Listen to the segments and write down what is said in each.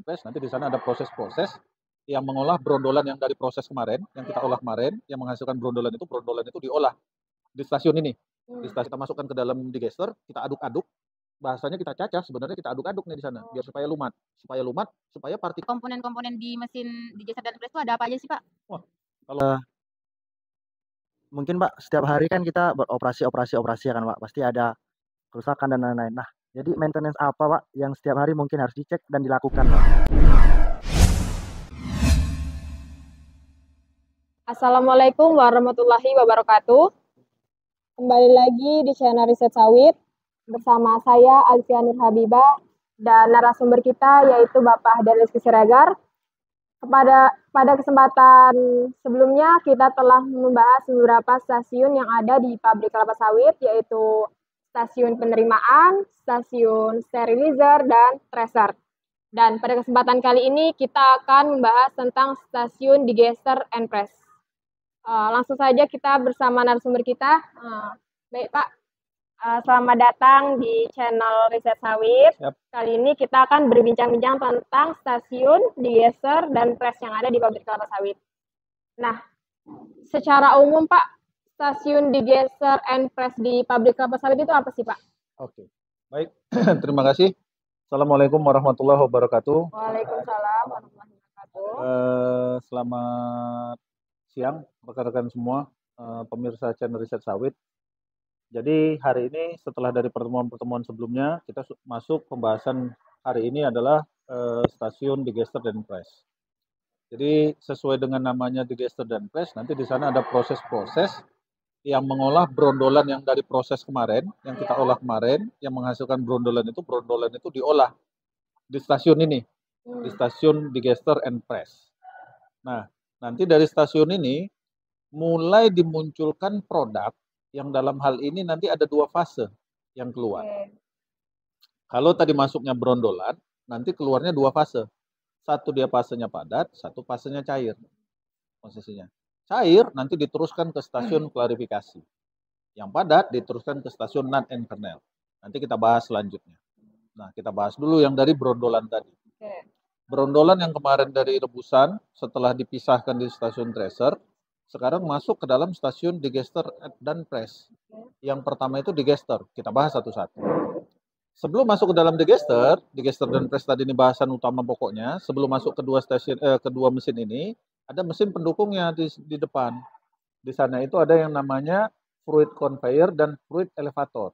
press, nanti di sana ada proses-proses yang mengolah brondolan yang dari proses kemarin, yang kita olah kemarin, yang menghasilkan brondolan itu diolah di stasiun ini. Di stasiun kita masukkan ke dalam digester, kita aduk-aduk, bahasanya kita cacah, sebenarnya kita aduk-aduk nih di sana, biar supaya lumat, supaya partikel. Komponen-komponen di mesin digester dan press itu ada apa aja sih, Pak? Wah, kalau mungkin Pak, setiap hari kan kita beroperasi ya kan Pak, pasti ada kerusakan dan lain-lain. Nah, jadi maintenance apa Pak yang setiap hari mungkin harus dicek dan dilakukan Pak? Assalamualaikum warahmatullahi wabarakatuh. Kembali lagi di channel Riset Sawit bersama saya Alfia Nur Habibah dan narasumber kita yaitu Bapak Haidar Rizky Siregar. Pada kesempatan sebelumnya kita telah membahas beberapa stasiun yang ada di pabrik kelapa sawit, yaitu stasiun penerimaan, stasiun sterilizer, dan tracer. Dan pada kesempatan kali ini kita akan membahas tentang stasiun digester and press. Langsung saja kita bersama narasumber kita. Baik Pak, selamat datang di channel Riset Sawit. Yep. Kali ini kita akan berbincang-bincang tentang stasiun digester dan press yang ada di pabrik kelapa sawit. Nah, secara umum Pak, stasiun digester and press di pabrik kelapa sawit itu apa sih Pak? Oke, baik. Terima kasih. Assalamualaikum warahmatullahi wabarakatuh. Waalaikumsalam warahmatullahi wabarakatuh. Selamat siang rekan-rekan semua, pemirsa channel Riset Sawit. Jadi hari ini setelah dari pertemuan-pertemuan sebelumnya, kita masuk pembahasan hari ini adalah stasiun digester dan press. Jadi sesuai dengan namanya digester dan press, nanti di sana ada proses-proses yang mengolah brondolan yang dari proses kemarin, yang kita olah kemarin, yang menghasilkan brondolan itu diolah di stasiun ini, di stasiun digester and press. Nah, nanti dari stasiun ini mulai dimunculkan produk yang dalam hal ini nanti ada 2 fase yang keluar. Kalau tadi masuknya brondolan, nanti keluarnya 2 fase. Satu dia fasenya padat, satu fasenya cair. Posisinya. Cair nanti diteruskan ke stasiun klarifikasi. Yang padat diteruskan ke stasiun nut and kernel. Nanti kita bahas selanjutnya. Nah, kita bahas dulu yang dari brondolan tadi. Brondolan yang kemarin dari rebusan, setelah dipisahkan di stasiun tracer, sekarang masuk ke dalam stasiun digester dan press. Yang pertama itu digester, kita bahas satu-satu. Sebelum masuk ke dalam digester dan press tadi ini bahasan utama pokoknya, sebelum masuk kedua mesin ini, ada mesin pendukungnya di depan. Di sana itu ada yang namanya fluid conveyor dan fluid elevator.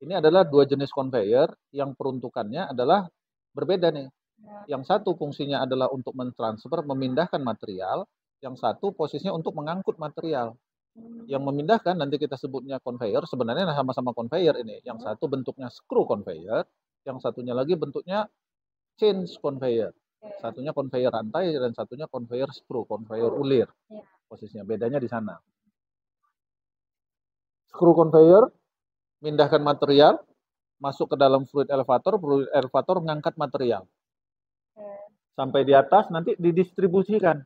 Ini adalah 2 jenis conveyor yang peruntukannya adalah berbeda nih. Yang satu fungsinya adalah untuk mentransfer, memindahkan material. Yang satu posisinya untuk mengangkut material. Yang memindahkan nanti kita sebutnya conveyor, sebenarnya sama-sama conveyor ini. Yang satu bentuknya screw conveyor, yang satunya lagi bentuknya change conveyor. Satunya conveyor rantai dan satunya conveyor screw, conveyor ulir. Posisinya bedanya di sana. Screw conveyor memindahkan material, masuk ke dalam fluid elevator mengangkat material. Sampai di atas nanti didistribusikan.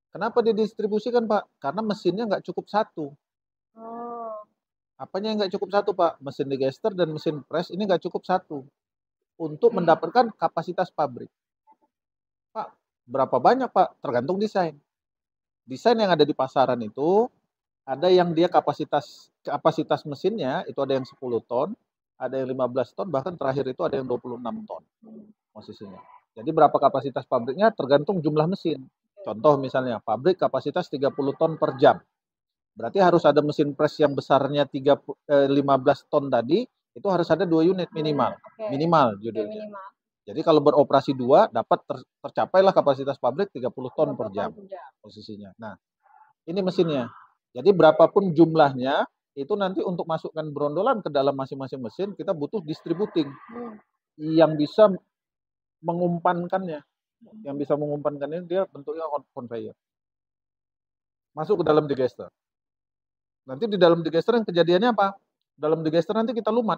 Kenapa didistribusikan Pak? Karena mesinnya nggak cukup satu. Apanya yang nggak cukup satu Pak? Mesin digester dan mesin press ini nggak cukup satu. Untuk mendapatkan kapasitas pabrik. Pak, berapa banyak Pak? Tergantung desain. Desain yang ada di pasaran itu, ada yang dia kapasitas mesinnya, itu ada yang 10 ton, ada yang 15 ton, bahkan terakhir itu ada yang 26 ton posisinya. Jadi berapa kapasitas pabriknya tergantung jumlah mesin. Contoh misalnya, pabrik kapasitas 30 ton per jam. Berarti harus ada mesin press yang besarnya 15 ton tadi, itu harus ada 2 unit minimal. Minimal judulnya. Jadi kalau beroperasi 2, dapat tercapailah kapasitas pabrik 30 ton per jam posisinya. Nah, ini mesinnya. Jadi berapapun jumlahnya, itu nanti untuk masukkan brondolan ke dalam masing-masing mesin, kita butuh distributing yang bisa mengumpankannya. Yang bisa mengumpankannya dia bentuknya conveyor. Masuk ke dalam digester. Nanti di dalam digester yang kejadiannya apa? Dalam digester nanti kita lumat.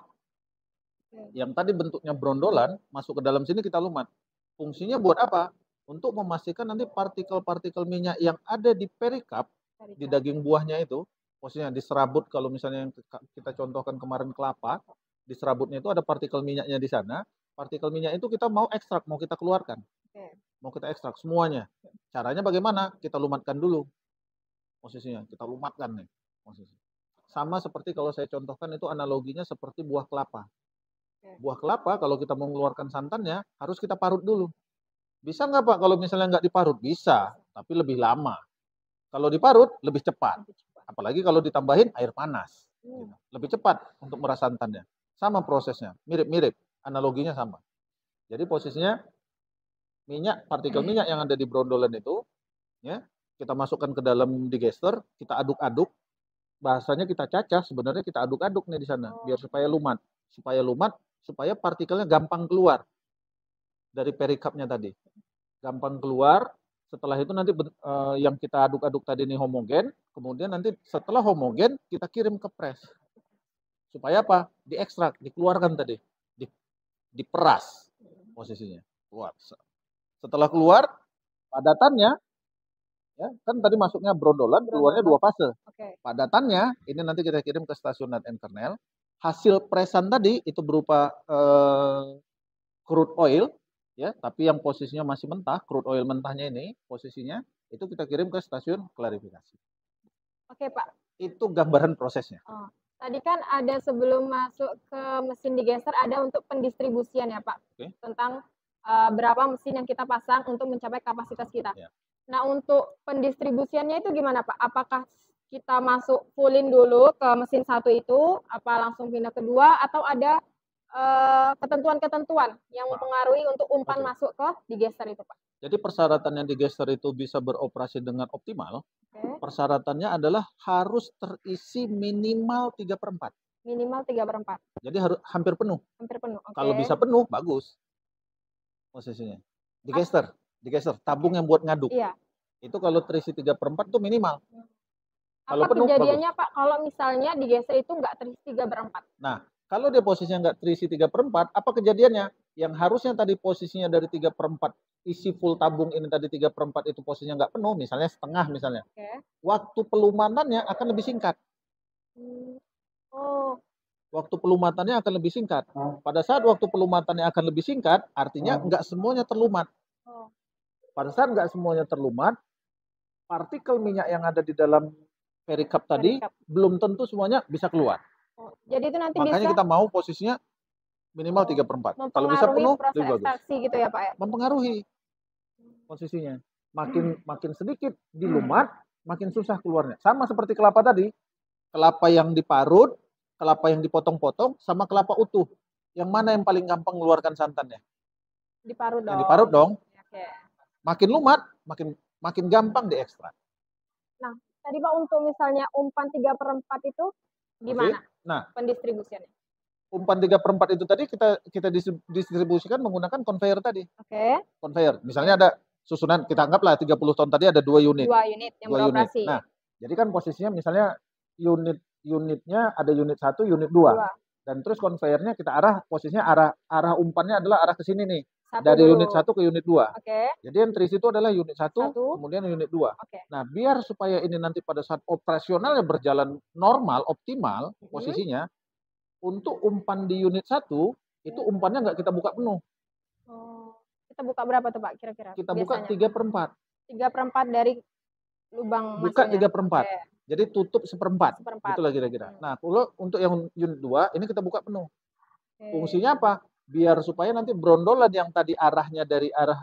Yang tadi bentuknya brondolan, masuk ke dalam sini kita lumat. Fungsinya buat apa? Untuk memastikan nanti partikel-partikel minyak yang ada di pericup, di daging buahnya itu, maksudnya di serabut, kalau misalnya yang kita contohkan kemarin kelapa, di serabutnya itu ada partikel minyaknya di sana. partikel minyak itu kita mau ekstrak, mau kita keluarkan. Oke. Mau kita ekstrak semuanya. Caranya bagaimana? Kita lumatkan dulu posisinya. Kita lumatkan nih posisi. Sama seperti kalau saya contohkan itu analoginya seperti buah kelapa. Buah kelapa kalau kita mau mengeluarkan santannya harus kita parut dulu. Bisa nggak Pak kalau misalnya nggak diparut? Bisa, tapi lebih lama. Kalau diparut lebih cepat. Apalagi kalau ditambahin air panas. Gitu. Lebih cepat untuk merah santannya. Sama prosesnya, mirip-mirip. Analoginya sama. Jadi posisinya minyak, partikel minyak yang ada di brondolan itu, ya, kita masukkan ke dalam digester, kita aduk-aduk. Bahasanya kita cacah, sebenarnya kita aduk-aduk nih di sana, biar supaya lumat. Supaya partikelnya gampang keluar dari perikapnya tadi. Gampang keluar, setelah itu nanti yang kita aduk-aduk tadi ini homogen, kemudian nanti setelah homogen kita kirim ke press. Supaya apa? Diekstrak, dikeluarkan tadi. Diperas posisinya. Keluar. Setelah keluar, padatannya, ya, kan tadi masuknya brondolan, keluarnya 2 fase. Padatannya, ini nanti kita kirim ke stasiun nut and kernel. Hasil presan tadi itu berupa crude oil, ya, tapi yang posisinya masih mentah, crude oil mentahnya ini posisinya itu kita kirim ke stasiun klarifikasi. Oke Pak. Itu gambaran prosesnya. Oh. Tadi kan ada sebelum masuk ke mesin digester ada untuk pendistribusian ya Pak, tentang berapa mesin yang kita pasang untuk mencapai kapasitas kita. Ya. Nah untuk pendistribusiannya itu gimana Pak? Apakah kita masuk fullin dulu ke mesin satu itu, apa langsung pindah ke dua, atau ada ketentuan-ketentuan yang mempengaruhi untuk umpan masuk ke digester itu Pak? Jadi persyaratannya digester itu bisa beroperasi dengan optimal, persyaratannya adalah harus terisi minimal 3/4. Minimal 3/4. Jadi harus hampir penuh. Hampir penuh. Kalau bisa penuh, bagus posisinya. Digester, tabung yang buat ngaduk. Iya. Itu kalau terisi 3/4 itu minimal. Kalau apa penuh, kejadiannya bagus. Pak kalau misalnya digester itu nggak terisi 3/4? Nah, kalau dia posisinya nggak terisi 3/4, apa kejadiannya? Yang harusnya tadi posisinya dari 3/4 isi full tabung ini tadi 3/4 itu posisinya nggak penuh, misalnya setengah misalnya. Waktu pelumatannya akan lebih singkat. Waktu pelumatannya akan lebih singkat. Pada saat waktu pelumatannya akan lebih singkat, artinya nggak semuanya terlumat. Pada saat nggak semuanya terlumat, partikel minyak yang ada di dalam perikap tadi belum tentu semuanya bisa keluar. Jadi itu nanti makanya bisa kita mau posisinya minimal 3/4. Kalau bisa penuh, lebih bagus. Ekstraksi gitu ya Pak ya? Mempengaruhi posisinya. Makin sedikit dilumat, makin susah keluarnya. Sama seperti kelapa tadi. Kelapa yang diparut, kelapa yang dipotong-potong, sama kelapa utuh. Yang mana yang paling gampang mengeluarkan santannya? Diparut dong. Yang diparut dong. Oke. Makin lumat, makin gampang diekstrak. Nah, tadi Pak untuk misalnya umpan 3/4 itu gimana? Nah, pendistribusiannya. Umpan 3/4 itu tadi kita distribusikan menggunakan conveyor tadi. Conveyor. Misalnya ada susunan, kita anggaplah 30 ton tadi ada 2 unit. 2 unit yang beroperasi. Nah, jadi kan posisinya misalnya unitnya ada unit 1, unit 2. Dan terus conveyornya kita posisinya arah umpannya adalah arah ke sini nih. Dari unit 1 ke unit 2. Jadi yang terisi itu adalah unit 1, kemudian unit 2. Nah, biar supaya ini nanti pada saat operasionalnya berjalan normal, optimal posisinya, untuk umpan di unit 1, itu umpannya nggak kita buka penuh. Kita buka berapa tuh Pak kira-kira? Kita buka 3/4. 3/4 dari lubang buka mesinnya. 3/4. Jadi tutup 1/4. Itulah kira-kira. Nah, kalau untuk yang unit 2, ini kita buka penuh. Fungsinya apa? Biar supaya nanti brondolan yang tadi arahnya dari arah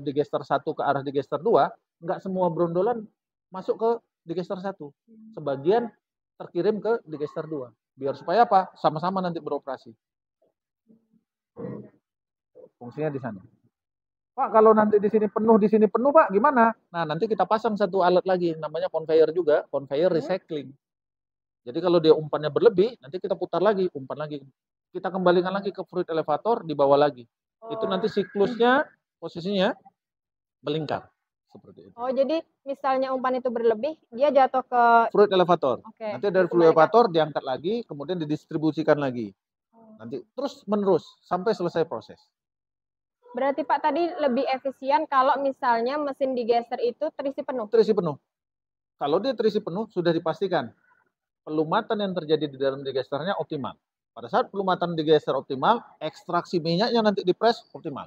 digester 1 ke arah digester 2, nggak semua brondolan masuk ke digester 1. Sebagian terkirim ke digester 2. Biar supaya apa? Sama-sama nanti beroperasi. Fungsinya di sana. Pak, kalau nanti di sini penuh Pak, gimana? Nah, nanti kita pasang satu alat lagi, namanya conveyor juga, conveyor recycling. Jadi kalau dia umpannya berlebih, nanti kita putar lagi, umpan lagi. Kita kembalikan lagi ke fruit elevator, dibawa lagi. Itu nanti siklusnya, posisinya melingkar. Seperti itu. Jadi misalnya umpan itu berlebih, dia jatuh ke fruit elevator. Nanti dari fruit elevator diangkat lagi, kemudian didistribusikan lagi. Nanti terus menerus sampai selesai proses. Berarti Pak tadi lebih efisien kalau misalnya mesin digester itu terisi penuh. Terisi penuh. Kalau dia terisi penuh, sudah dipastikan pelumatan yang terjadi di dalam digesternya optimal. Pada saat pelumatan digeser optimal, ekstraksi minyaknya nanti dipres optimal.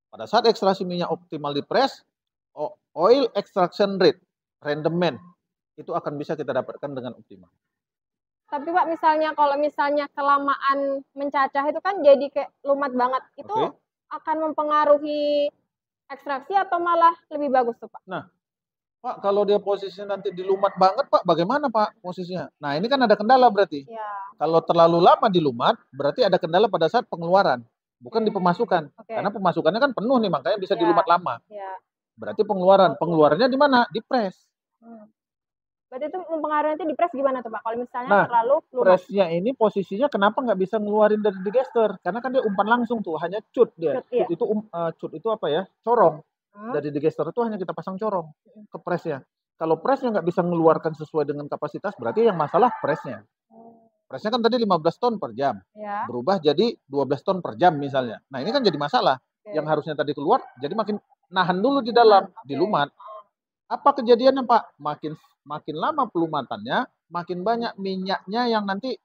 Pada saat ekstraksi minyak optimal dipres, oil extraction rate, rendemen, itu akan bisa kita dapatkan dengan optimal. Tapi Pak, misalnya kalau misalnya kelamaan mencacah itu kan jadi kayak lumat banget. Itu Oke. akan mempengaruhi ekstraksi atau malah lebih bagus tuh Pak? Nah, Pak, kalau dia posisinya nanti dilumat banget, Pak, bagaimana Pak posisinya? Nah, ini kan ada kendala berarti. Ya, Kalau terlalu lama dilumat, berarti ada kendala pada saat pengeluaran, bukan di pemasukan. oke. Karena pemasukannya kan penuh nih, makanya bisa Ya. dilumat lama. Ya. Berarti pengeluarannya di mana? Di press. Berarti itu mempengaruhi nanti di press gimana tuh Pak? Kalau misalnya Nah, terlalu lumat. Pressnya ini posisinya kenapa nggak bisa ngeluarin dari digester? Karena kan dia umpan langsung tuh, hanya cut dia. Cut, iya. Cut itu apa ya? Corong. Hmm. Dari digester itu hanya kita pasang corong ke pressnya. Kalau pressnya nggak bisa mengeluarkan sesuai dengan kapasitas, berarti yang masalah pressnya. Pressnya kan tadi 15 ton per jam. Ya. Berubah jadi 12 ton per jam misalnya. Nah, ini kan jadi masalah. Oke. Yang harusnya tadi keluar, jadi makin nahan dulu di dalam, dilumat. Apa kejadiannya Pak? Makin lama pelumatannya, makin banyak minyaknya yang nanti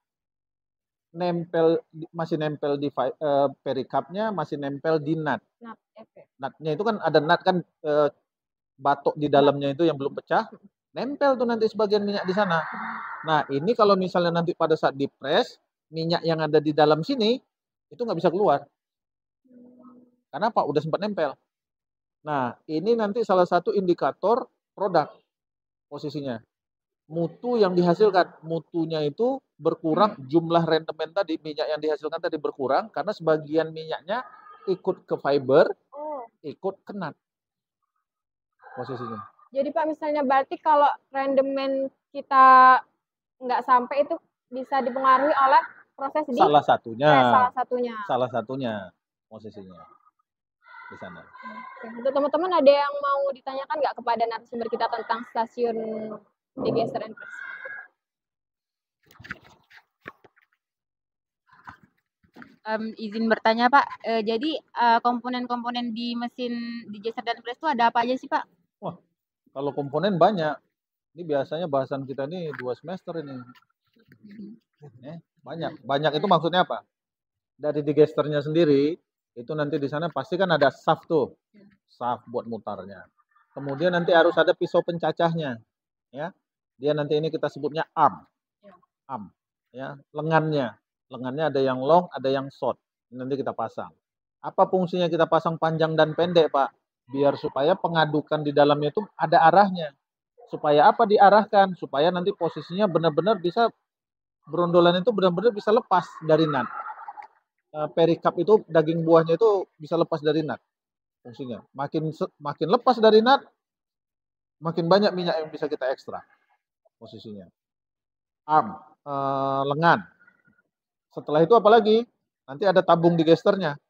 masih nempel di perikapnya, masih nempel di nut. Nutnya itu kan ada nut kan, batok di dalamnya itu yang belum pecah, nempel tuh nanti sebagian minyak di sana. Nah, ini kalau misalnya nanti pada saat dipres, minyak yang ada di dalam sini itu nggak bisa keluar. Karena apa? Udah sempat nempel. Nah, ini nanti salah satu indikator produk posisinya. Mutu yang dihasilkan, mutunya itu berkurang, jumlah rendemen tadi, minyak yang dihasilkan tadi berkurang, karena sebagian minyaknya ikut ke fiber, ikut ke nut posisinya. Jadi Pak, misalnya berarti kalau rendemen kita nggak sampai itu bisa dipengaruhi oleh proses di Salah satunya. Salah satunya posisinya di sana. Oke. Untuk teman-teman ada yang mau ditanyakan nggak kepada narasumber kita tentang stasiun digester and press? Izin bertanya Pak, jadi komponen-komponen di mesin digester dan press itu ada apa aja sih Pak? Wah, kalau komponen banyak. Ini biasanya bahasan kita ini 2 semester ini. Banyak. Banyak itu maksudnya apa? Dari digesternya sendiri, itu nanti di sana pasti kan ada shaft tuh. Shaft buat mutarnya. Kemudian nanti harus ada pisau pencacahnya. Ya. Dia nanti ini kita sebutnya arm. Arm. Ya, lengannya. Lengannya ada yang long, ada yang short. Nanti kita pasang. Apa fungsinya kita pasang panjang dan pendek, Pak? Biar supaya pengadukan di dalamnya itu ada arahnya. Supaya apa diarahkan? Supaya nanti posisinya benar-benar bisa, berondolan itu benar-benar bisa lepas dari nut. Perikap itu, daging buahnya itu bisa lepas dari nut. Fungsinya. Makin lepas dari nut, makin banyak minyak yang bisa kita ekstra. Posisinya. Arm, lengan. Setelah itu apalagi? Nanti ada tabung digesternya.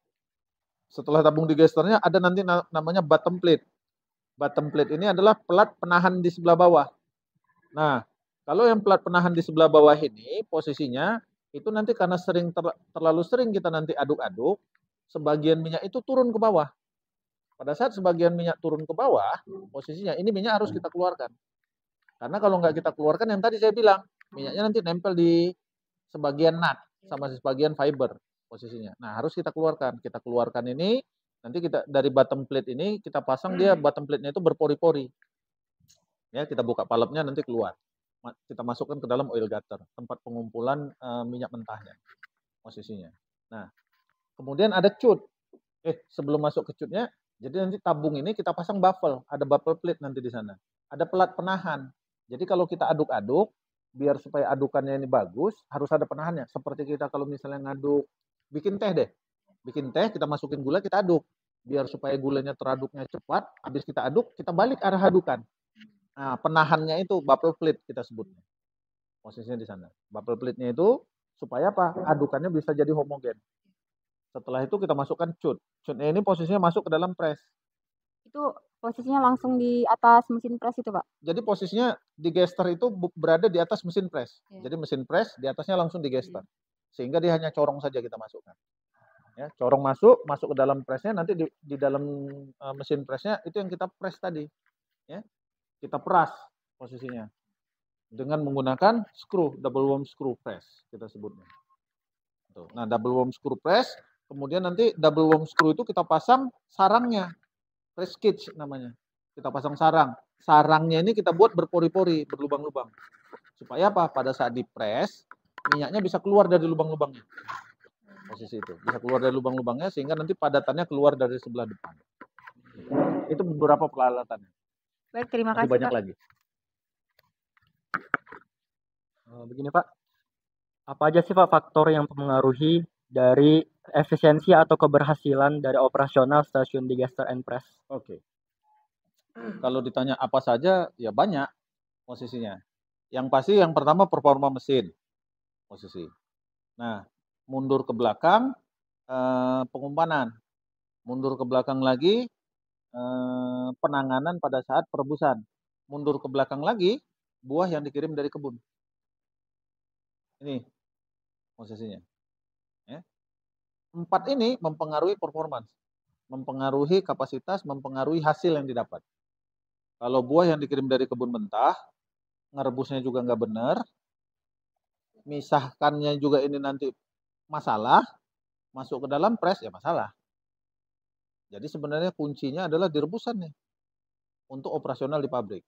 Setelah tabung digesternya ada nanti namanya bottom plate. Bottom plate ini adalah pelat penahan di sebelah bawah. Nah, kalau yang pelat penahan di sebelah bawah ini posisinya itu nanti karena terlalu sering kita nanti aduk-aduk, sebagian minyak itu turun ke bawah. Pada saat sebagian minyak turun ke bawah, posisinya ini minyak harus kita keluarkan. Karena kalau nggak kita keluarkan, yang tadi saya bilang, minyaknya nanti nempel di sebagian nut sama sebagian fiber posisinya. Nah, harus kita keluarkan. Kita keluarkan ini, nanti kita dari bottom plate ini kita pasang, dia bottom plate-nya itu berpori-pori. Ya, kita buka palepnya nanti keluar. Kita masukkan ke dalam oil gutter, tempat pengumpulan minyak mentahnya posisinya. Nah, kemudian ada cut. Sebelum masuk ke cutnya, jadi nanti tabung ini kita pasang baffle, ada baffle plate nanti di sana. Ada pelat penahan. Jadi kalau kita aduk-aduk, biar supaya adukannya ini bagus, harus ada penahannya. Seperti kita kalau misalnya ngaduk, bikin teh deh. Bikin teh, kita masukin gula, kita aduk. Biar supaya gulanya teraduknya cepat, habis kita aduk, kita balik arah adukan. Nah, penahannya itu baffle plate kita sebutnya. Posisinya di sana. Baffle plate-nya itu supaya apa? Adukannya bisa jadi homogen. Setelah itu kita masukkan cut. Cutnya ini posisinya masuk ke dalam press. Itu posisinya langsung di atas mesin press itu Pak? Jadi posisinya digester itu berada di atas mesin press. Jadi mesin press di atasnya langsung digester. Sehingga dia hanya corong saja kita masukkan. Ya, corong masuk ke dalam pressnya, nanti di dalam mesin pressnya itu yang kita press tadi. Ya, kita peras posisinya dengan menggunakan screw, double worm screw press kita sebutnya. Tuh. Nah, double worm screw press, kemudian nanti double worm screw itu kita pasang sarangnya, press cage namanya. Kita pasang sarang. Sarangnya ini kita buat berpori-pori, berlubang-lubang. Supaya apa? Pada saat dipres, minyaknya bisa keluar dari lubang-lubangnya. Posisi itu. Bisa keluar dari lubang-lubangnya sehingga nanti padatannya keluar dari sebelah depan. Itu beberapa peralatannya. Baik, terima Masih kasih banyak Pak. lagi. Begini Pak, apa aja sih Pak faktor yang mempengaruhi dari efisiensi atau keberhasilan dari operasional stasiun digester and press? Oke. Kalau ditanya apa saja, ya banyak posisinya. Yang pasti yang pertama performa mesin, posisi. Nah, mundur ke belakang, pengumpanan. Mundur ke belakang lagi, penanganan pada saat perebusan. Mundur ke belakang lagi, buah yang dikirim dari kebun. Ini posisinya. Ya. 4 ini mempengaruhi performance, mempengaruhi kapasitas, mempengaruhi hasil yang didapat. Kalau buah yang dikirim dari kebun mentah, ngerebusnya juga nggak benar, misahkannya juga ini nanti masalah, masuk ke dalam press ya masalah. Jadi sebenarnya kuncinya adalah di rebusan nih, untuk operasional di pabrik.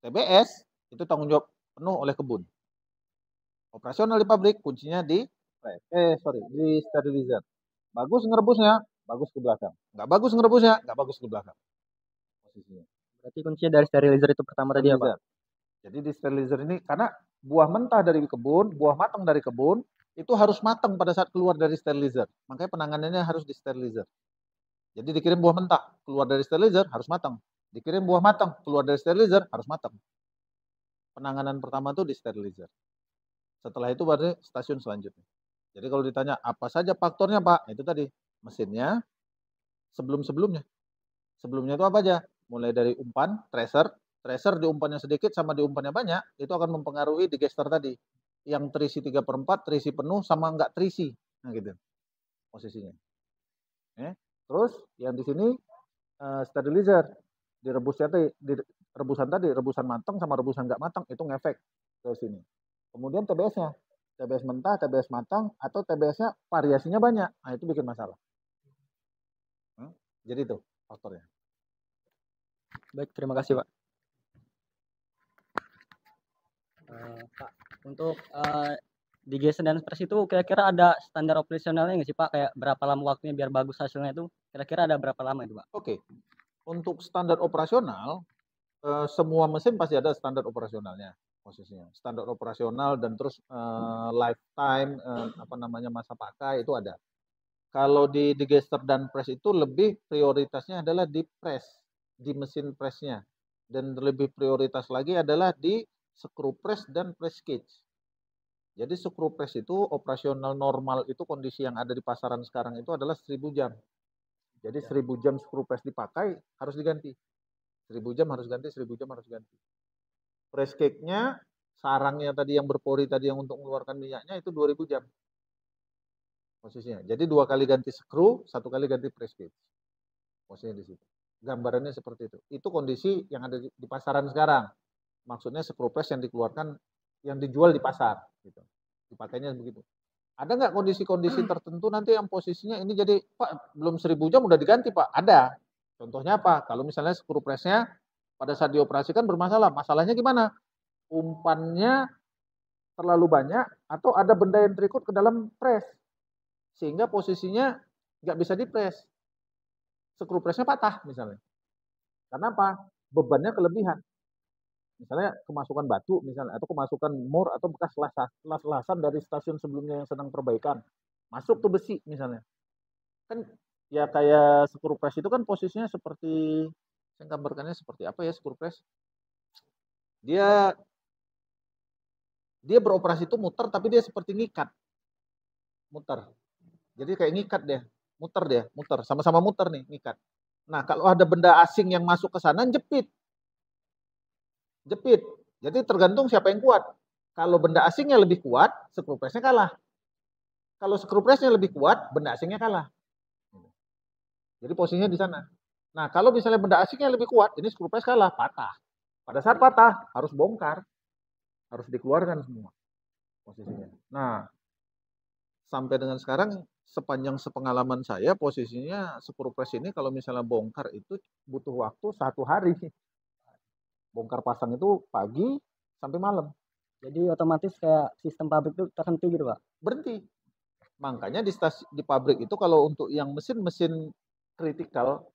TBS itu tanggung jawab penuh oleh kebun. Operasional di pabrik kuncinya di sterilizer. Bagus ngerebusnya, bagus ke belakang. Nggak bagus ngerebusnya, nggak bagus ke belakang. Posisinya. Berarti kuncinya dari sterilizer itu pertama tadi ya Pak? Jadi di sterilizer ini karena buah mentah dari kebun, buah matang dari kebun itu harus matang pada saat keluar dari sterilizer. Makanya penanganannya harus di sterilizer. Jadi dikirim buah mentah, keluar dari sterilizer harus matang. Dikirim buah matang, keluar dari sterilizer harus matang. Penanganan pertama itu di sterilizer. Setelah itu baru stasiun selanjutnya. Jadi kalau ditanya apa saja faktornya Pak, itu tadi mesinnya, sebelum-sebelumnya. Sebelumnya itu apa aja? Mulai dari umpan, tracer di umpannya sedikit sama di umpannya banyak, itu akan mempengaruhi digester tadi. Yang terisi 3/4, terisi penuh sama enggak terisi. Nah gitu posisinya. Terus yang di sini sterilizer. Rebusan matang sama rebusan enggak matang itu ngefek ke sini. Kemudian TBS-nya. TBS mentah, TBS matang, atau TBS-nya variasinya banyak. Nah itu bikin masalah. Jadi itu faktornya. Baik, terima kasih Pak. Pak, untuk digester dan press itu kira-kira ada standar operasionalnya nggak sih Pak? Kayak berapa lama waktunya biar bagus hasilnya itu? Kira-kira ada berapa lama itu Pak? Oke, untuk standar operasional, semua mesin pasti ada standar operasionalnya posisinya. Standar operasional dan terus lifetime, masa pakai itu ada. Kalau di digester dan press itu lebih prioritasnya adalah di press, di mesin pressnya. Dan lebih prioritas lagi adalah di screw press dan press cage. Jadi screw press itu operasional normal itu kondisi yang ada di pasaran sekarang itu adalah 1000 jam. Jadi 1000 jam screw press dipakai harus diganti. 1000 jam harus ganti, 1000 jam harus ganti. Press cage-nya, sarangnya tadi yang berpori tadi yang untuk mengeluarkan minyaknya itu 2000 jam. Posisinya. Jadi 2 kali ganti screw, 1 kali ganti press cage. Posisinya di situ. Gambarannya seperti itu. Itu kondisi yang ada di pasaran sekarang. Maksudnya screw press yang dikeluarkan, yang dijual di pasar. Gitu. Dipakainya begitu. Ada nggak kondisi-kondisi tertentu nanti yang posisinya ini jadi, Pak belum 1000 jam udah diganti Pak? Ada. Contohnya apa? Kalau misalnya screw press-nya pada saat dioperasikan bermasalah. Masalahnya gimana? Umpannya terlalu banyak atau ada benda yang terikut ke dalam press. Sehingga posisinya nggak bisa dipres. Screw press-nya patah misalnya. Karena apa? Bebannya kelebihan. Misalnya kemasukan batu misalnya, atau kemasukan mur atau bekas las-lasan dari stasiun sebelumnya yang sedang perbaikan. Masuk ke besi misalnya. Kan ya kayak screw press itu kan posisinya seperti, saya gambarkannya seperti apa ya screw press? Dia beroperasi itu muter tapi dia seperti ngikat. Muter. Jadi kayak ngikat deh, muter, sama-sama muter nih, ngikat. Nah, kalau ada benda asing yang masuk ke sana, jepit. Jadi tergantung siapa yang kuat. Kalau benda asingnya lebih kuat, screw press-nya kalah. Kalau screw press-nya lebih kuat, benda asingnya kalah. Jadi posisinya di sana. Nah, kalau misalnya benda asingnya lebih kuat, ini screw press kalah, patah. Pada saat patah, harus bongkar. Harus dikeluarkan semua posisinya. Nah, sampai dengan sekarang sepanjang sepengalaman saya posisinya screw press ini kalau misalnya bongkar itu butuh waktu 1 hari. Bongkar pasang itu pagi sampai malam. Jadi otomatis kayak sistem pabrik itu terhenti gitu, Pak? Berhenti. Makanya di pabrik itu kalau untuk yang mesin-mesin critical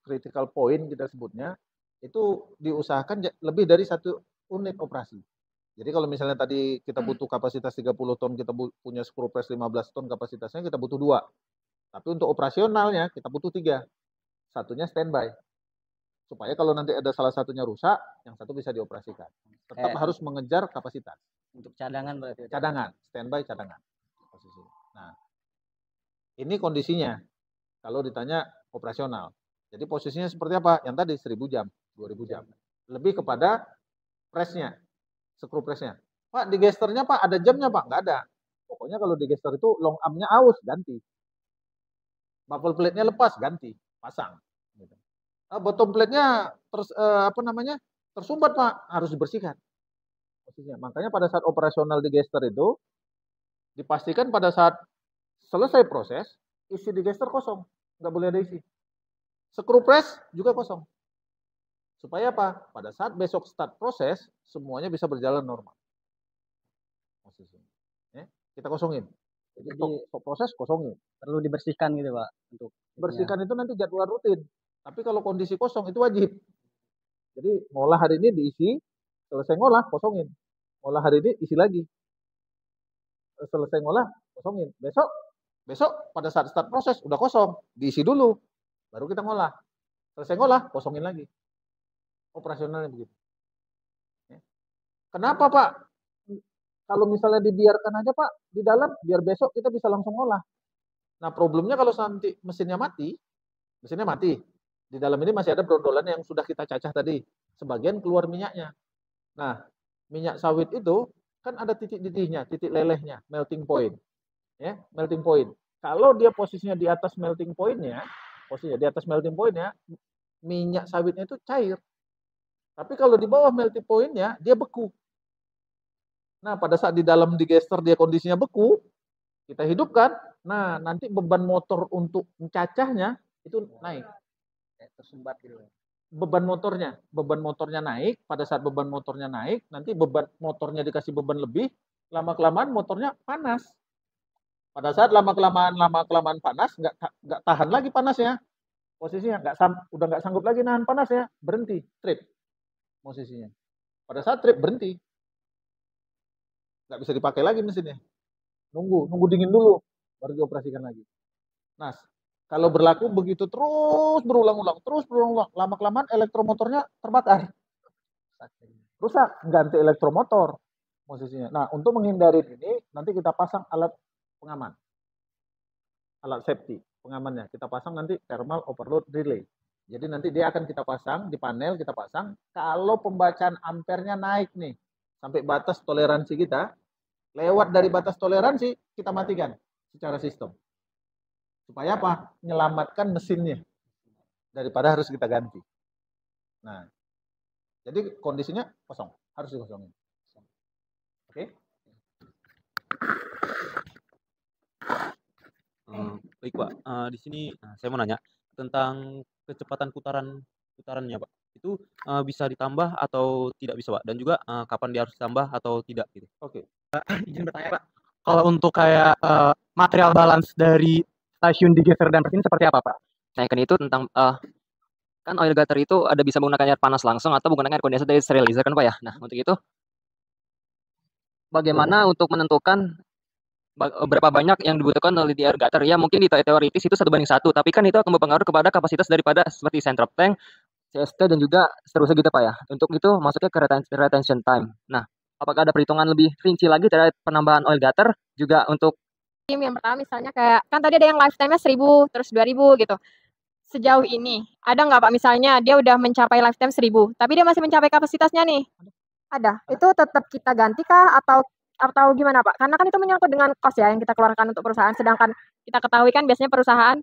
point kita sebutnya, itu diusahakan lebih dari 1 unit operasi. Jadi kalau misalnya tadi kita butuh kapasitas 30 ton, kita punya screw press 15 ton kapasitasnya, kita butuh 2. Tapi untuk operasionalnya kita butuh 3. Satunya standby. Supaya kalau nanti ada salah satunya rusak, yang satu bisa dioperasikan. Tetap harus mengejar kapasitas. Untuk cadangan berarti? Cadangan, standby cadangan. Nah, ini kondisinya kalau ditanya operasional. Jadi posisinya seperti apa? Yang tadi 1000 jam, 2000 jam. Lebih kepada pressnya, screw pressnya. Pak, digesternya Pak, ada jamnya Pak? Nggak ada. Pokoknya kalau digester itu long armnya aus, ganti. Baffle plate-nya lepas, ganti, pasang. Bottom plate-nya tersumbat Pak, harus dibersihkan. Posisinya. Makanya pada saat operasional digester itu, dipastikan pada saat selesai proses, isi digester kosong. Nggak boleh ada isi. Screw press juga kosong. Supaya apa? Pada saat besok start proses, semuanya bisa berjalan normal. Kita kosongin. Jadi stop proses kosongin. Perlu dibersihkan gitu Pak? Untuk bersihkan itu nanti jadwal rutin. Tapi kalau kondisi kosong itu wajib. Jadi ngolah hari ini diisi, selesai ngolah kosongin. Ngolah hari ini isi lagi. Selesai ngolah kosongin. Besok pada saat start proses udah kosong, diisi dulu. Baru kita ngolah. Selesai ngolah, kosongin lagi. Operasionalnya begitu. Kenapa Pak? Kalau misalnya dibiarkan aja Pak, di dalam, biar besok kita bisa langsung ngolah. Nah problemnya kalau nanti mesinnya mati, di dalam ini masih ada brondolan yang sudah kita cacah tadi. Sebagian keluar minyaknya. Nah, minyak sawit itu kan ada titik didihnya, titik lelehnya, melting point. Ya, melting point. Kalau dia posisinya di atas melting point-nya, minyak sawitnya itu cair. Tapi kalau di bawah melting point-nya, dia beku. Nah, pada saat di dalam digester dia kondisinya beku, kita hidupkan, nah nanti beban motor untuk mencacahnya itu naik. Tersumbat gitu. Beban motornya naik, pada saat beban motornya naik, nanti beban motornya dikasih beban lebih, lama-kelamaan motornya panas. Pada saat lama-kelamaan panas, nggak tahan lagi panasnya. Posisinya udah nggak sanggup lagi nahan panasnya, berhenti, trip posisinya. Pada saat trip berhenti, nggak bisa dipakai lagi mesinnya. Nunggu dingin dulu, baru dioperasikan lagi. Nah, kalau berlaku begitu terus berulang-ulang, lama-kelamaan elektromotornya terbakar. Rusak, ganti elektromotor posisinya. Nah, untuk menghindari ini, nanti kita pasang alat pengaman. Alat safety, pengamannya. Kita pasang nanti thermal overload relay. Jadi nanti dia akan kita pasang, di panel kita pasang, kalau pembacaan ampernya naik nih, sampai batas toleransi kita, lewat dari batas toleransi, kita matikan secara sistem. Supaya apa? Menyelamatkan mesinnya. Daripada harus kita ganti. Nah, jadi kondisinya kosong. Harus dikosongin. Oke? Baik Pak, di sini saya mau nanya tentang kecepatan putarannya Pak. Itu bisa ditambah atau tidak bisa Pak? Dan juga kapan dia harus ditambah atau tidak gitu? Oke. Izin bertanya Pak, kalau untuk kayak material balance dari stasiun digester dan press ini seperti apa Pak? Nah, kan itu tentang kan oil gutter itu ada bisa menggunakan air panas langsung atau menggunakan air kondenser dari sterilizer kan Pak ya. Nah, untuk itu bagaimana untuk menentukan berapa banyak yang dibutuhkan oleh di air gutter? Ya mungkin di teoritis itu 1:1, tapi kan itu akan berpengaruh kepada kapasitas daripada seperti central tank, CST dan juga seterusnya gitu Pak ya. Untuk itu masuknya ke retention time. Nah, apakah ada perhitungan lebih rinci lagi terkait penambahan oil gutter juga untuk Yang pertama misalnya kayak kan tadi ada yang lifetime-nya 1000 terus 2000 gitu. Sejauh ini ada nggak Pak misalnya dia udah mencapai lifetime 1000 tapi dia masih mencapai kapasitasnya nih? Ada. Itu tetap kita ganti kah atau gimana Pak? Karena kan itu menyangkut dengan cost ya yang kita keluarkan untuk perusahaan, sedangkan kita ketahui kan biasanya perusahaan